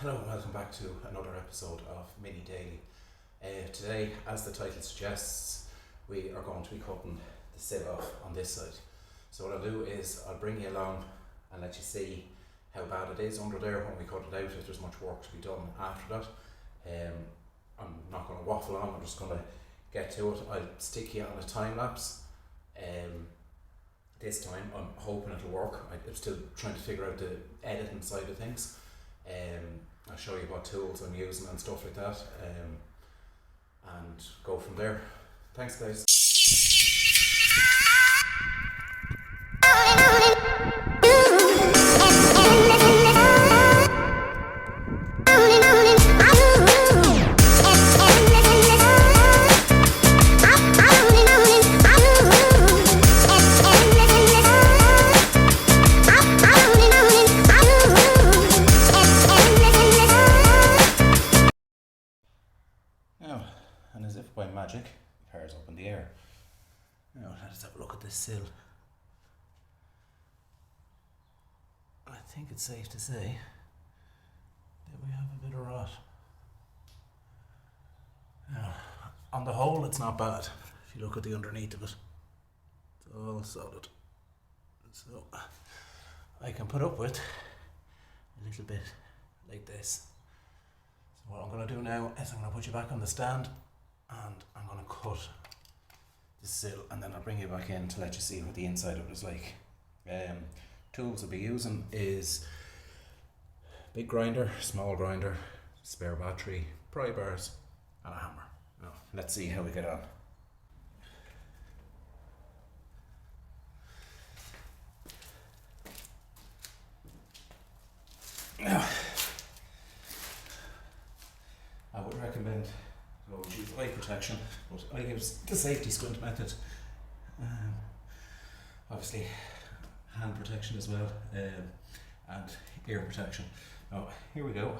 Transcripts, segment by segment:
Hello and welcome back to another episode of Mini Daily. Today, as the title suggests, we are going to be cutting the sill off on this side. So what I'll do is I'll bring you along and let you see how bad it is under there when we cut it out, if there's much work to be done after that. I'm not going to waffle on, I'm just going to get to it. I'll stick you on a time lapse. This time I'm hoping it'll work. I'm still trying to figure out the editing side of things. I'll show you what tools I'm using and stuff like that, and go from there. Thanks guys. Now, and as if by magic, the car's up in the air. Now let's have a look at this sill. I think it's safe to say that we have a bit of rot. Now, on the whole it's not bad. If you look at the underneath of it, it's all solid. So I can put up with a little bit like this. So what I'm going to do now is I'm going to put you back on the stand and I'm going to cut the sill, and then I'll bring you back in to let you see what the inside of it is like. Tools I'll be using is big grinder, small grinder, spare battery, pry bars and a hammer. Now, let's see how we get on. Now, I would recommend use eye protection, but I use the safety squint method. Obviously hand protection as well, and ear protection. Now here we go.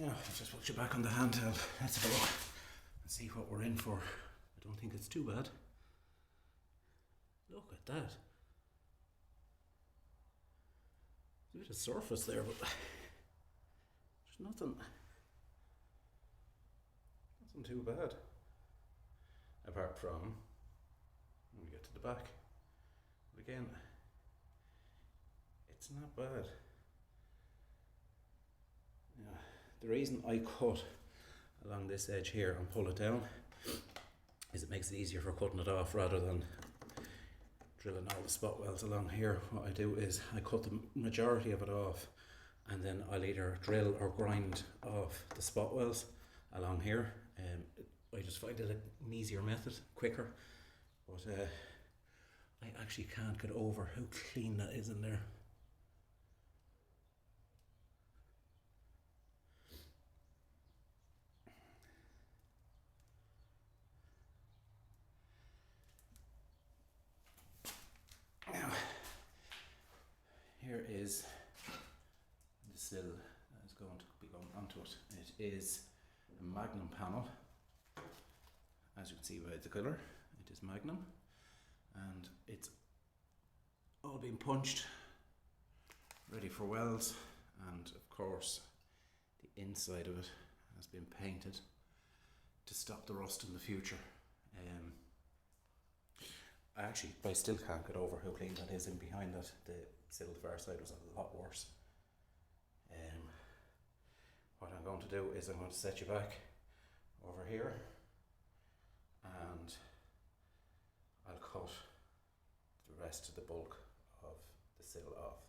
Now, I'll just put you back on the handheld. Let's have a look and see what we're in for. I don't think it's too bad. Look at that. There's a bit of surface there, but there's nothing too bad. Apart from when we get to the back. But again, it's not bad. Yeah. The reason I cut along this edge here and pull it down is it makes it easier for cutting it off rather than drilling all the spot welds along here. What I do is I cut the majority of it off, and then I'll either drill or grind off the spot welds along here. I just find it an easier method, quicker, but I actually can't get over how clean that is in there. Now, here is the sill that is going to be going onto it. It is a Magnum panel. As you can see by the colour, it is Magnum, and it's all been punched, ready for welds, and of course the inside of it has been painted to stop the rust in the future. I still can't get over how clean that is in behind that. The sill far side was a lot worse. What I'm going to do is I'm going to set you back over here, and I'll cut the rest of the bulk of the sill off.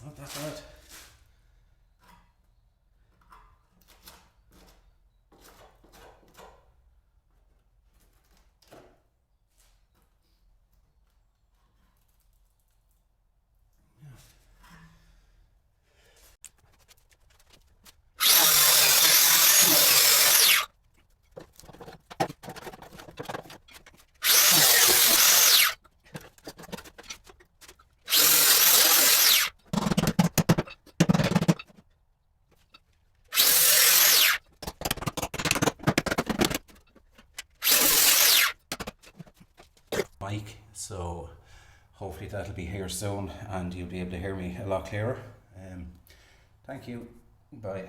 Not that bad. Mic, so hopefully that'll be here soon and you'll be able to hear me a lot clearer. Thank you. Bye.